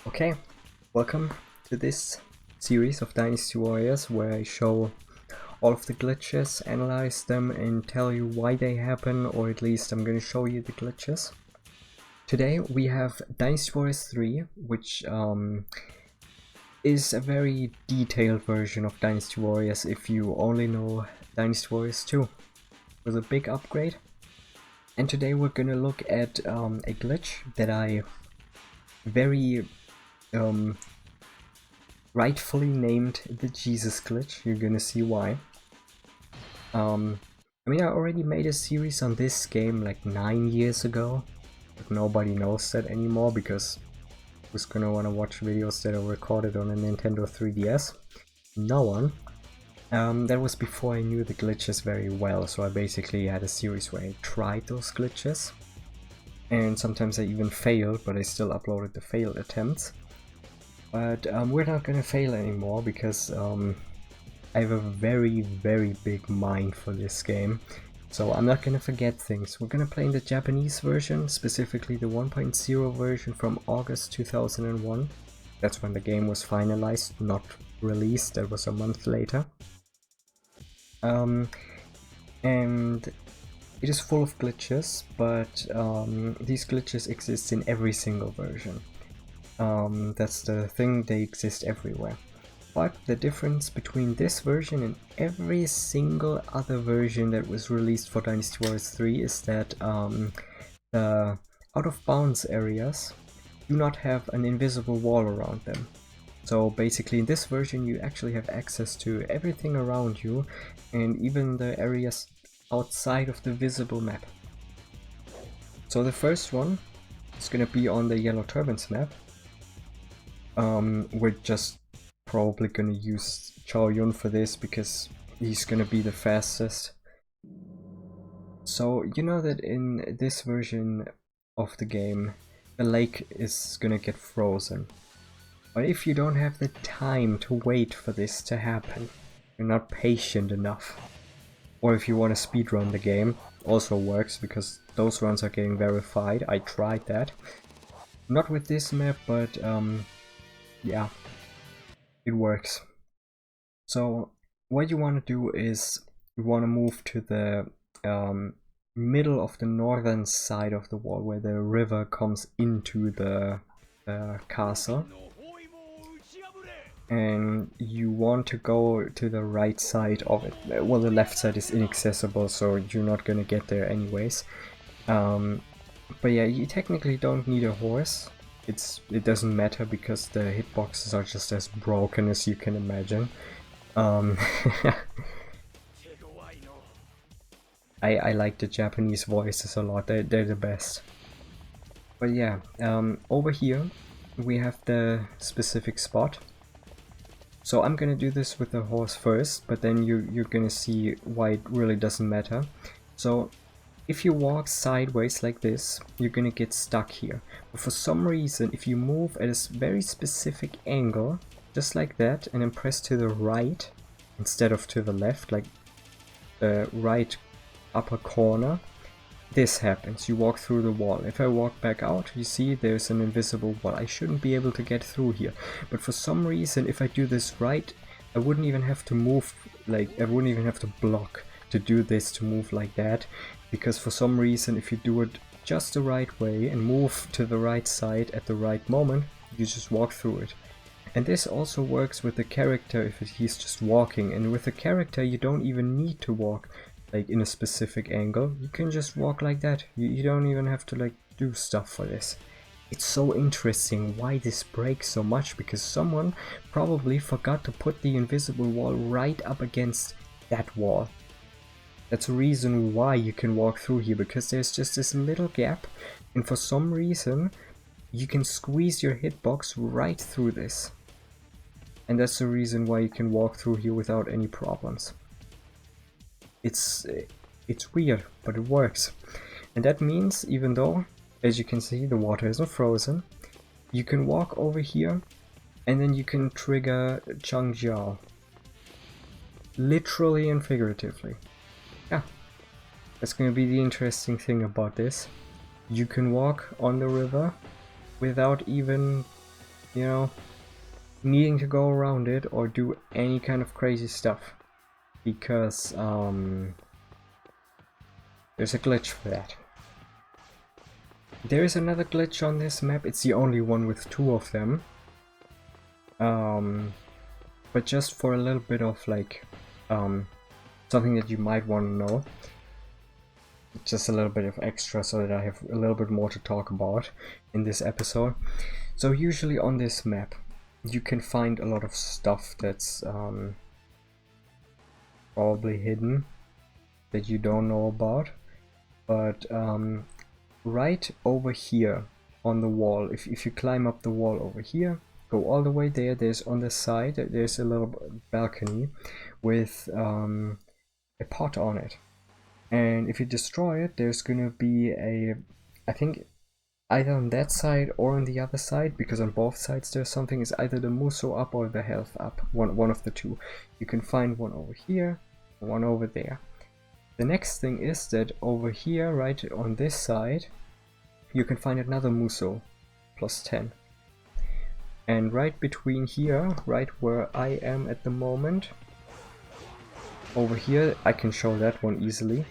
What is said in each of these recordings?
Okay, welcome to this series of Dynasty Warriors where I show all of the glitches, analyze them and tell you why they happen, or at least I'm going to show you the glitches. Today we have Dynasty Warriors 3, which is a very detailed version of Dynasty Warriors if you only know Dynasty Warriors 2. It was a big upgrade. And today we're going to look at a glitch that I very rightfully named the Jesus glitch. You're gonna see why. I mean, I already made a series on this game like 9 years ago, but nobody knows that anymore because who's gonna wanna watch videos that are recorded on a Nintendo 3DS? No one. That was before I knew the glitches very well, so I basically had a series where I tried those glitches. And sometimes I even failed, but I still uploaded the failed attempts. But we're not gonna fail anymore because I have a very big mind for this game. So I'm not gonna forget things. We're gonna play in the Japanese version, specifically the 1.0 version from August 2001. That's when the game was finalized, not released. That was a month later. And it is full of glitches, but these glitches exist in every single version. That's the thing, they exist everywhere. But the difference between this version and every single other version that was released for Dynasty Warriors 3 is that the out-of-bounds areas do not have an invisible wall around them. So basically in this version you actually have access to everything around you and even the areas outside of the visible map. So the first one is gonna be on the Yellow Turbans map. We're just probably gonna use Chao Yun for this because he's gonna be the fastest. So you know that in this version of the game the lake is gonna get frozen. But if you don't have the time to wait for this to happen, you're not patient enough. Or if you want to speedrun the game, also works because those runs are getting verified. I tried that. Not with this map, but yeah, it works. So what you want to do is you want to move to the middle of the northern side of the wall where the river comes into the castle. And you want to go to the right side of it. Well, the left side is inaccessible, so you're not gonna get there anyways. But yeah, you technically don't need a horse. It doesn't matter because the hitboxes are just as broken as you can imagine. I like the Japanese voices a lot, they're the best. But yeah, over here we have the specific spot. So I'm gonna do this with the horse first, but then you're gonna see why it really doesn't matter. So if you walk sideways like this, you're gonna get stuck here. But for some reason, if you move at a very specific angle, just like that, and then press to the right instead of to the left, like the right upper corner, this happens. You walk through the wall. If I walk back out, you see there's an invisible wall. I shouldn't be able to get through here. But for some reason, if I do this right, I wouldn't even have to move, like, I wouldn't even have to block to do this, to move like that. Because for some reason, if you do it just the right way and move to the right side at the right moment, you just walk through it. And this also works with the character if he's just walking. And with the character, you don't even need to walk like in a specific angle. You can just walk like that. You don't even have to like do stuff for this. It's so interesting why this breaks so much, because someone probably forgot to put the invisible wall right up against that wall. That's a reason why you can walk through here, because there's just this little gap, and for some reason you can squeeze your hitbox right through this. And that's the reason why you can walk through here without any problems. It's weird, but it works. And that means, even though, as you can see, the water isn't frozen, you can walk over here and then you can trigger Changjiao. Literally and figuratively. Yeah, that's gonna be the interesting thing about this. You can walk on the river without even you know, needing to go around it or do any kind of crazy stuff, because there's a glitch for that. There is another glitch on this map. It's the only one with 2 of them. But just for a little bit of like something that you might want to know. Just a little bit of extra so that I have a little bit more to talk about in this episode. So usually on this map you can find a lot of stuff that's probably hidden that you don't know about. But right over here on the wall, if you climb up the wall over here, go all the way there, there's on the side, there's a little balcony with a pot on it. And if you destroy it, there's gonna be a, I think either on that side or on the other side, because on both sides there's something, is either the muso up or the health up, one of the two. You can find one over here, one over there. The next thing is that over here, right on this side, you can find another muso, plus 10. And right between here, right where I am at the moment, over here, I can show that one easily.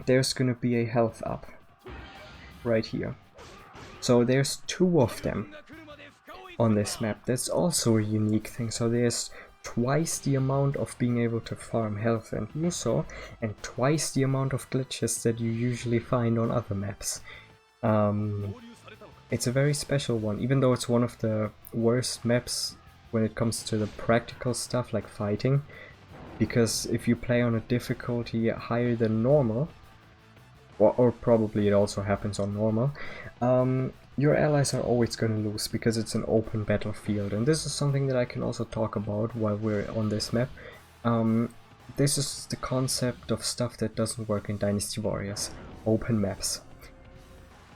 There's gonna be a health up right here. So there's 2 of them on this map. That's also a unique thing. So there's twice the amount of being able to farm health and muso, and twice the amount of glitches that you usually find on other maps. It's a very special one, even though it's one of the worst maps when it comes to the practical stuff like fighting. Because if you play on a difficulty higher than normal, or probably it also happens on normal, your allies are always going to lose because it's an open battlefield. And this is something that I can also talk about while we're on this map. This is the concept of stuff that doesn't work in Dynasty Warriors. Open maps.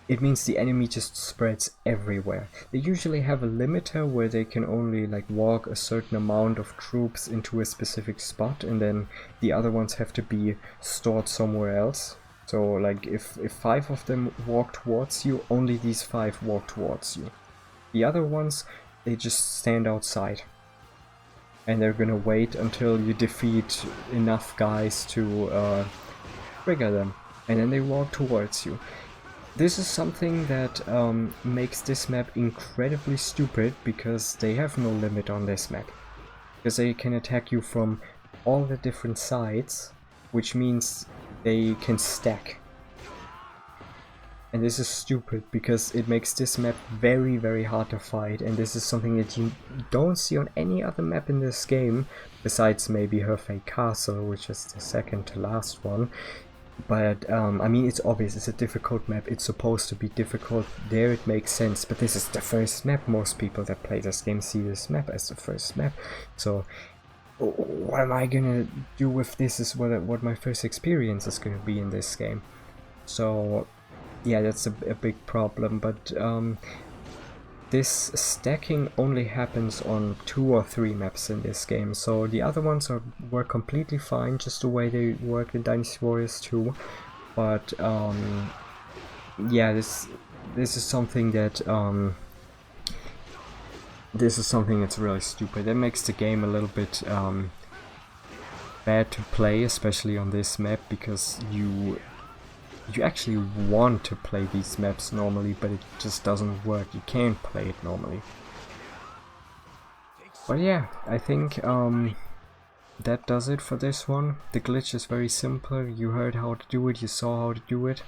It means the enemy just spreads everywhere. They usually have a limiter where they can only like walk a certain amount of troops into a specific spot, and then the other ones have to be stored somewhere else. So like if 5 of them walk towards you, only these 5 walk towards you. The other ones, they just stand outside. And they're gonna wait until you defeat enough guys to trigger them. And then they walk towards you. This is something that makes this map incredibly stupid, because they have no limit on this map. Because they can attack you from all the different sides, which means they can stack. And this is stupid because it makes this map very, very hard to fight, and this is something that you don't see on any other map in this game, besides maybe her fake castle, which is the second to last one. But I mean, it's obvious, it's a difficult map, it's supposed to be difficult, there it makes sense, but this is the first map. Most people that play this game see this map as the first map, so what am I gonna do with this is what my first experience is gonna be in this game. So yeah, that's a big problem, but this stacking only happens on 2 or 3 maps in this game, so the other ones were completely fine, just the way they work in Dynasty Warriors 2. But yeah, this is something that that's really stupid. That makes the game a little bit bad to play, especially on this map, because you actually want to play these maps normally, but it just doesn't work. You can't play it normally. But yeah, I think that does it for this one. The glitch is very simple. You heard how to do it, you saw how to do it.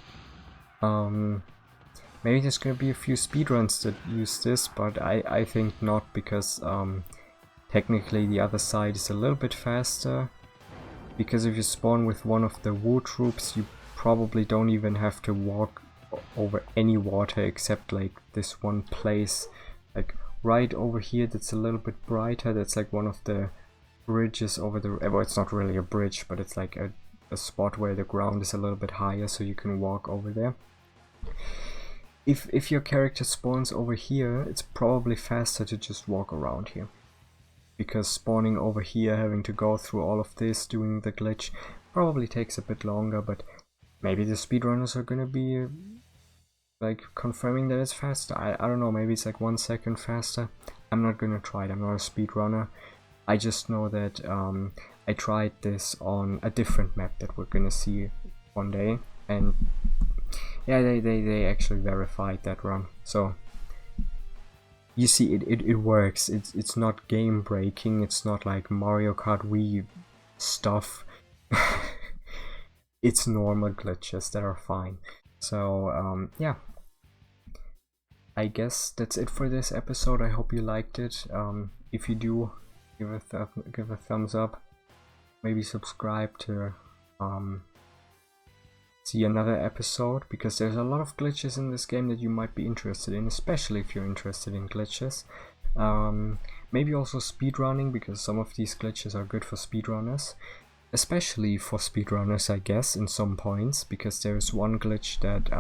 Maybe there's gonna be a few speedruns that use this, but I think not, because technically the other side is a little bit faster. Because if you spawn with one of the Wu troops, you probably don't even have to walk over any water except like this one place, like right over here, that's a little bit brighter. That's like one of the bridges over the, well, it's not really a bridge, but it's like a spot where the ground is a little bit higher, so you can walk over there. If your character spawns over here, it's probably faster to just walk around here, because spawning over here, having to go through all of this, doing the glitch, probably takes a bit longer. But maybe the speedrunners are gonna be like confirming that it's faster. I don't know, maybe it's like 1 second faster. I'm not gonna try it, I'm not a speedrunner. I just know that I tried this on a different map that we're gonna see one day, and yeah, they actually verified that run. So you see, it works. It's not game breaking. It's not like Mario Kart Wii stuff. It's normal glitches that are fine. So yeah, I guess that's it for this episode. I hope you liked it. If you do, give a thumbs up. Maybe subscribe to see another episode, because there's a lot of glitches in this game that you might be interested in, especially if you're interested in glitches. Maybe also speedrunning, because some of these glitches are good for speedrunners, especially for speedrunners, I guess, in some points, because there's one glitch that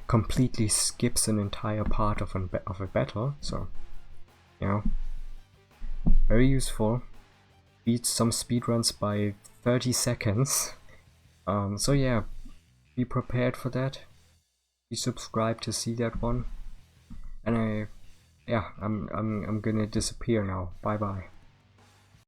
completely skips an entire part of a battle, so you know, very useful. Beats some speedruns by 30 seconds. So yeah, be prepared for that. Be subscribed to see that one. And I'm gonna disappear now. Bye bye.